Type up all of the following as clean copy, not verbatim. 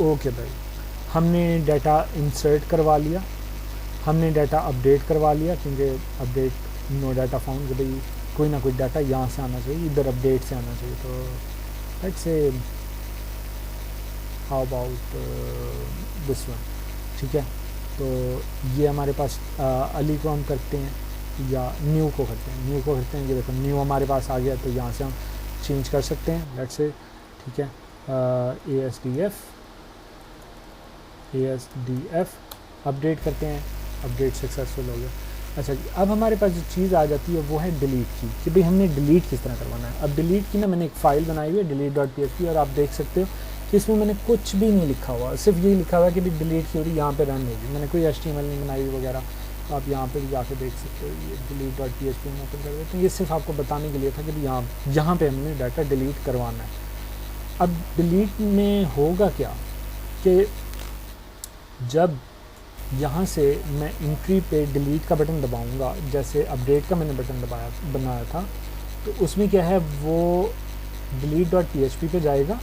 Okay भाई, हमने data insert करवा लिया, हमने डाटा अपडेट करवा लिया, क्योंकि अपडेट नो डाटा फाउंड, कि भाई कोई ना कोई डाटा यहाँ से आना चाहिए, इधर अपडेट से आना चाहिए। तो let's say how about this one, ठीक है। तो ये हमारे पास अली को हम करते हैं या न्यू को करते हैं, न्यू को करते हैं। ये देखो न्यू हमारे पास आ गया, तो यहाँ से हम चेंज कर सकते हैं, लेट्स से, ठीक है। ASDF अपडेट करते हैं, अपडेट सक्सेसफुल हो गया। अच्छा जी, अब हमारे पास जो चीज़ आ जाती है वो है डिलीट की, कि भाई हमने डिलीट किस तरह करवाना है। अब डिलीट की ना मैंने एक फ़ाइल बनाई हुई है delete.php, और आप देख सकते हो कि इसमें मैंने कुछ भी नहीं लिखा हुआ, सिर्फ यही लिखा हुआ है कि भाई डिलीट क्यूरी यहाँ पे रन होगी। मैंने कोई HTML नहीं बनाई हुई वगैरह, तो आप यहाँ पे भी जाके देख सकते हो। ये delete.php में ओपन कर देते हैं। ये सिर्फ आपको बताने के लिए था कि भाई यहाँ पे हमने डाटा डिलीट करवाना है। अब डिलीट में होगा क्या कि जब यहाँ से मैं एंट्री पे डिलीट का बटन दबाऊंगा, जैसे अपडेट का मैंने बटन बनाया था, तो उसमें क्या है, वो delete.php पे जाएगा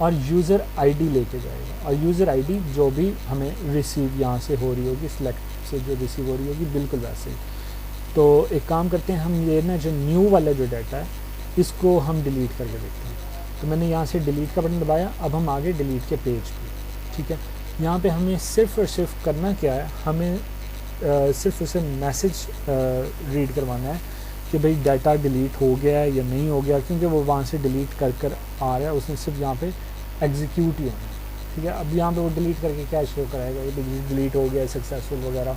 और यूज़र आईडी लेके जाएगा, और यूज़र आईडी जो भी हमें रिसीव यहाँ से हो रही होगी, सिलेक्ट से जो रिसीव हो रही होगी, बिल्कुल वैसे ही। तो एक काम करते हैं, हम ये ना जो न्यू वाला जो डाटा है इसको हम डिलीट करके देखते हैं। तो मैंने यहाँ से डिलीट का बटन दबाया, अब हम आगे डिलीट के पेज पे, ठीक है। यहाँ पे हमें सिर्फ़ और सिर्फ करना क्या है, हमें सिर्फ उसे मैसेज रीड करवाना है कि भाई डाटा डिलीट हो गया है या नहीं हो गया, क्योंकि वो वहाँ से डिलीट कर आ रहा है, उसने सिर्फ यहाँ पे एग्जीक्यूट ही होना है, ठीक है। अब यहाँ पे वो डिलीट करके क्या शो कराएगा, ये डिलीट हो गया सक्सेसफुल वगैरह।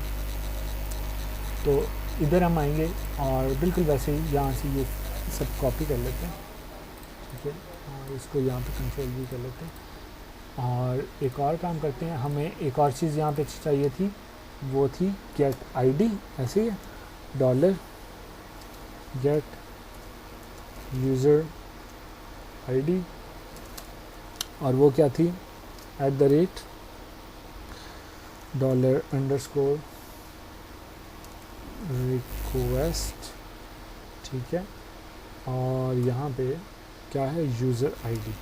तो इधर हम आएंगे और बिल्कुल वैसे ही यहाँ से ये सब कॉपी कर लेते हैं, ठीक है, और इसको यहाँ पे कंट्रोल भी कर लेते हैं। और एक और काम करते हैं, हमें एक और चीज़ यहाँ पे चाहिए थी, वो थी गेट आईडी, ऐसे ही है, $get यूज़र आईडी, और वो क्या थी, $_request, ठीक है। और यहाँ पे क्या है, यूज़र आईडी,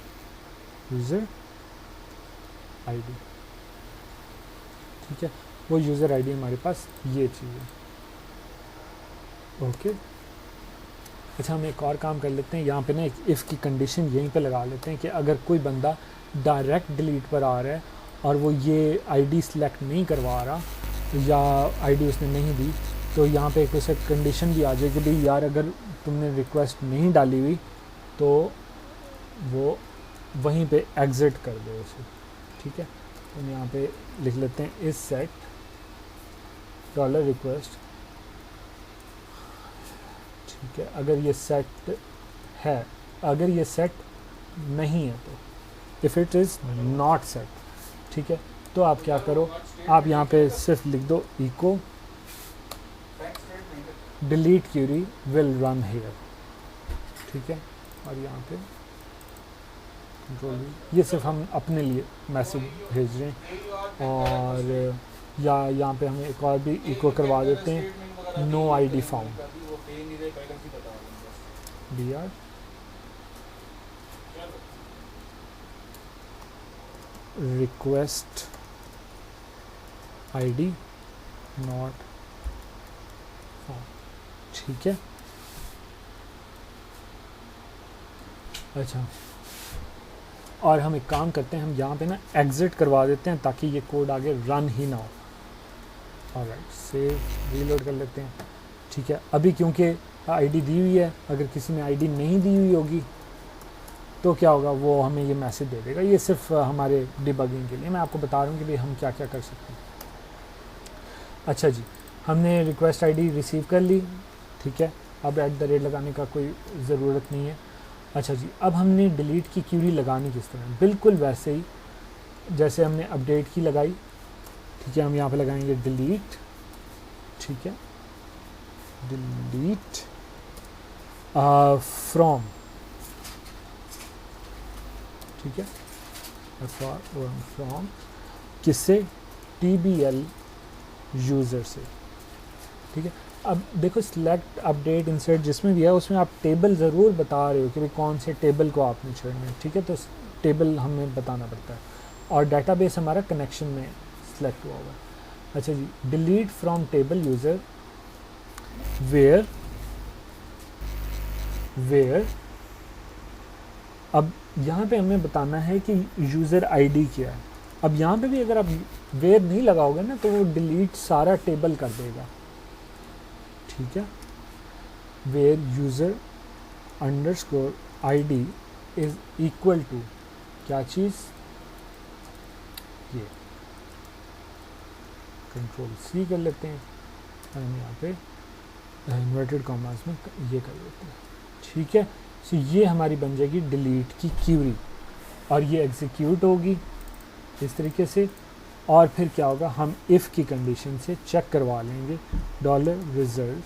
ठीक है। वो यूज़र आईडी हमारे पास ये चाहिए, ओके। अच्छा, हम एक और काम कर लेते हैं, यहाँ पे ना एक इफ़ की कंडीशन यहीं पे लगा लेते हैं कि अगर कोई बंदा डायरेक्ट डिलीट पर आ रहा है और वो ये आईडी सिलेक्ट नहीं करवा रहा या आईडी उसने नहीं दी, तो यहाँ पे एक उसे कंडीशन भी आ जाए कि भाई यार अगर तुमने रिक्वेस्ट नहीं डाली हुई तो वो वहीं पे एग्ज़िट कर दो उसे, ठीक है। तो हम यहाँ पे लिख लेते हैं इस सेट $request, ठीक है। अगर ये सेट है, अगर ये सेट नहीं है, तो if it is not set, ठीक है, तो आप क्या करो, आप यहाँ पे सिर्फ लिख दो echo delete query will run here, ठीक है। और यहाँ पे कंट्रोल, ये सिर्फ हम अपने लिए मैसेज भेज रहे हैं। और या यहाँ पे हमें एक और भी इको करवा देते हैं, no ID found, br request ID not found, ठीक है। अच्छा, और हम एक काम करते हैं, हम यहाँ पे ना एग्ज़िट करवा देते हैं ताकि ये कोड आगे रन ही ना हो। ऑलराइट, सेव रीलोड कर लेते हैं, ठीक है। अभी क्योंकि आईडी दी हुई है, अगर किसी ने आईडी नहीं दी हुई होगी तो क्या होगा, वो हमें ये मैसेज दे देगा। ये सिर्फ हमारे डिबगिंग के लिए मैं आपको बता रहा हूँ कि भाई हम क्या क्या कर सकते हैं। अच्छा जी, हमने रिक्वेस्ट आईडी रिसीव कर ली, ठीक है। अब @ लगाने का कोई ज़रूरत नहीं है। अच्छा जी, अब हमने डिलीट की क्यूरी लगानी किस तरह, बिल्कुल वैसे ही जैसे हमने अपडेट की लगाई, ठीक है। हम यहाँ पे लगाएंगे डिलीट, ठीक है, डिलीट फ्रॉम, ठीक है, फ्रॉम किससे, TBL यूज़र से, ठीक है। अब देखो सिलेक्ट अपडेट इंसर्ट जिसमें भी है उसमें आप टेबल ज़रूर बता रहे हो कि भाई कौन से टेबल को आपने छोड़ना है, ठीक है। तो टेबल हमें बताना पड़ता है। और डाटाबेस हमारा कनेक्शन में सिलेक्ट हुआ हुआ। अच्छा जी, delete from table user where अब यहाँ पे हमें बताना है कि यूज़र आईडी क्या है। अब यहाँ पे भी अगर आप वेयर नहीं लगाओगे ना तो वो डिलीट सारा टेबल कर देगा, ठीक है। Where user underscore ID is equal to क्या चीज़, ये कंट्रोल सी कर लेते हैं, हम यहाँ पे इन्वर्टेड कॉमास में ये कर लेते हैं, ठीक है। सो ये हमारी बन जाएगी डिलीट की क्यूरी और ये एग्जीक्यूट होगी इस तरीके से। और फिर क्या होगा, हम इफ़ की कंडीशन से चेक करवा लेंगे $result,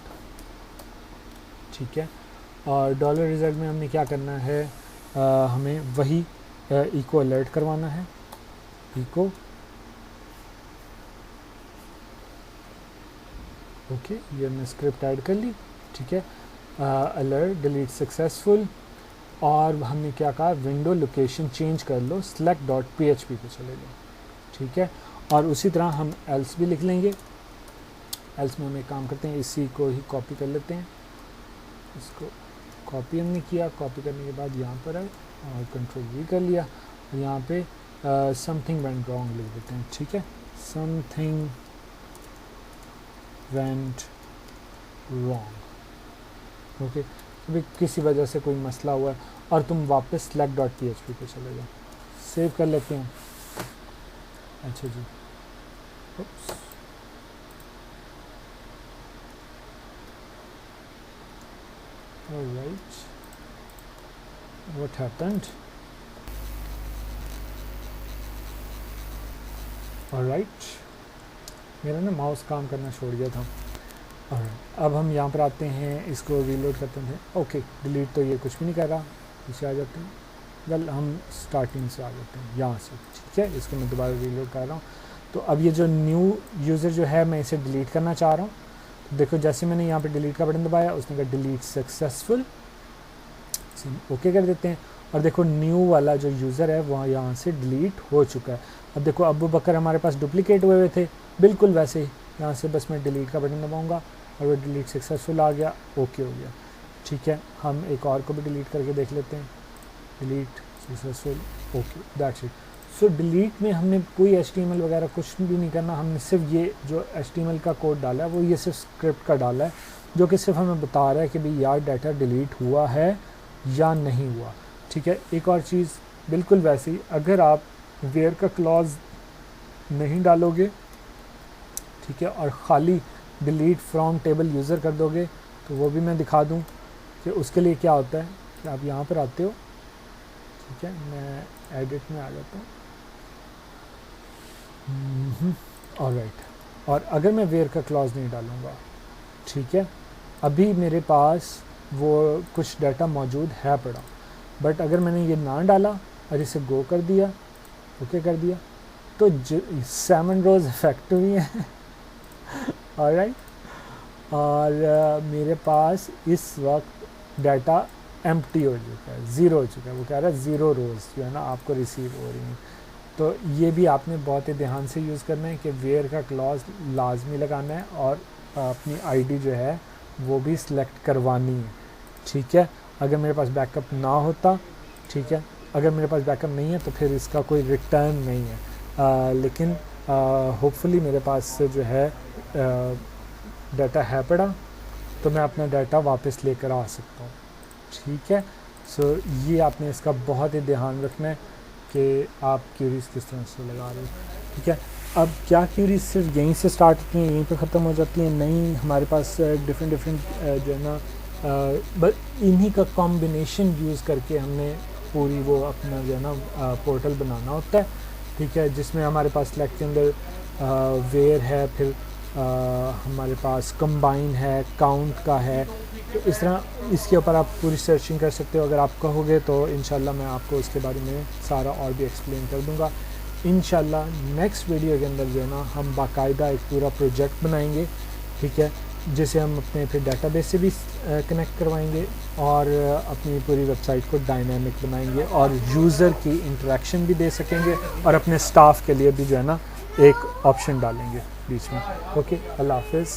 ठीक है। और $result में हमने क्या करना है, हमें वही इको अलर्ट करवाना है, इको ओके, ये हमने स्क्रिप्ट ऐड कर ली, ठीक है। अलर्ट डिलीट सक्सेसफुल, और हमने क्या कहा, विंडो लोकेशन चेंज कर लो, select.php पे चले जाओ, ठीक है। और उसी तरह हम एल्स भी लिख लेंगे। एल्स में हम एक काम करते हैं, इसी को ही कॉपी कर लेते हैं, इसको कॉपी हमने किया, कॉपी करने के बाद यहाँ पर आए और कंट्रोल भी कर लिया, और यहाँ पे समथिंग वेंट रॉन्ग लिख देते हैं, ठीक है। Something went wrong, okay. अभी किसी वजह से कोई मसला हुआ है और तुम वापस select.php पे चले जाओ, सेव कर लेते हैं। अच्छा जी, oops. All right, what happened? All right, मेरा ना माउस काम करना छोड़ गया था। अब हम यहाँ पर आते हैं, इसको रीलोड करते हैं। ओके, डिलीट तो ये कुछ भी नहीं कर रहा, पीछे आ जाते हैं। वेल, हम स्टार्टिंग से आ जाते हैं यहाँ से, ठीक है। इसको मैं दोबारा रीलोड कर रहा हूँ। तो अब ये जो न्यू यूज़र जो है, मैं इसे डिलीट करना चाह रहा हूँ। तो देखो, जैसे मैंने यहाँ पे डिलीट का बटन दबाया, उसने कहा डिलीट सक्सेसफुल, ओके कर देते हैं। और देखो, न्यू वाला जो यूज़र है वहाँ यहाँ से डिलीट हो चुका है। अब देखो, अबू बकर हमारे पास डुप्लीकेट हुए हुए थे, बिल्कुल वैसे ही यहाँ से बस मैं डिलीट का बटन दबाऊँगा और वो डिलीट सक्सेसफुल आ गया, ओके हो गया, ठीक है। हम एक और को भी डिलीट करके देख लेते हैं, delete successful, okay, that's it. So delete में हमने कोई HTML वगैरह कुछ भी नहीं करना, हमने सिर्फ ये जो HTML का कोड डाला है वो ये सिर्फ स्क्रिप्ट का डाला है, जो कि सिर्फ हमें बता रहा है कि भाई यार डाटा डिलीट हुआ है या नहीं हुआ, ठीक है। एक और चीज़ बिल्कुल वैसे ही, अगर आप वेयर का क्लॉज नहीं डालोगे, ठीक है, और ख़ाली डिलीट फ्रॉम टेबल यूज़र कर दोगे, तो वो भी मैं दिखा दूं कि उसके लिए क्या होता है। कि आप यहाँ पर आते हो, ठीक है, मैं एडिट में आ जाता हूँ, ऑलराइट। और अगर मैं वेयर का क्लॉज नहीं डालूँगा, ठीक है, अभी मेरे पास वो कुछ डाटा मौजूद है पड़ा, बट अगर मैंने ये ना डाला और इसे गो कर दिया, ओके कर दिया, तो 7 रोज़ इफेक्टिव ही हैं ऑलराइट। और मेरे पास इस वक्त डाटा एम्प्टी हो चुका है, ज़ीरो हो चुका है। वो कह रहा है 0 रोज़ जो है ना आपको रिसीव हो रही हैं। तो ये भी आपने बहुत ही ध्यान से यूज़ करना है कि वेयर का क्लॉज लाजमी लगाना है और अपनी आईडी जो है वो भी सिलेक्ट करवानी है, ठीक है। अगर मेरे पास बैकअप ना होता, ठीक है, अगर मेरे पास बैकअप नहीं है तो फिर इसका कोई रिटर्न नहीं है, लेकिन होपफुली मेरे पास से जो है डाटा है पड़ा, तो मैं अपना डाटा वापस लेकर आ सकता हूँ, ठीक है। सो ये आपने इसका बहुत ही ध्यान रखना है कि आप क्यूरीज किस तरह से लगा रहे हो, ठीक है। अब क्या क्यूरीज सिर्फ यहीं से स्टार्ट होती हैं, यहीं पे ख़त्म हो जाती हैं? नहीं, हमारे पास डिफरेंट जो है ना बस इन्हीं का कॉम्बिनेशन यूज़ करके हमने पूरी वो अपना जो है ना पोर्टल बनाना होता है, ठीक है, जिसमें हमारे पास सिलेक्ट के अंदर वेयर है, फिर हमारे पास कंबाइन है, काउंट का है। तो इस तरह इसके ऊपर आप पूरी सर्चिंग कर सकते हो। अगर आप कहोगे तो इंशाल्लाह मैं आपको उसके बारे में सारा और भी एक्सप्लेन कर दूंगा। इंशाल्लाह नेक्स्ट वीडियो के अंदर जो है ना हम बाकायदा एक पूरा प्रोजेक्ट बनाएंगे, ठीक है, जिसे हम अपने फिर डेटाबेस से भी कनेक्ट करवाएंगे और अपनी पूरी वेबसाइट को डायनामिक बनाएंगे और यूज़र की इंटरेक्शन भी दे सकेंगे और अपने स्टाफ के लिए भी जो है ना एक ऑप्शन डालेंगे बीच में। ओके, अल्लाह हाफ़िज़।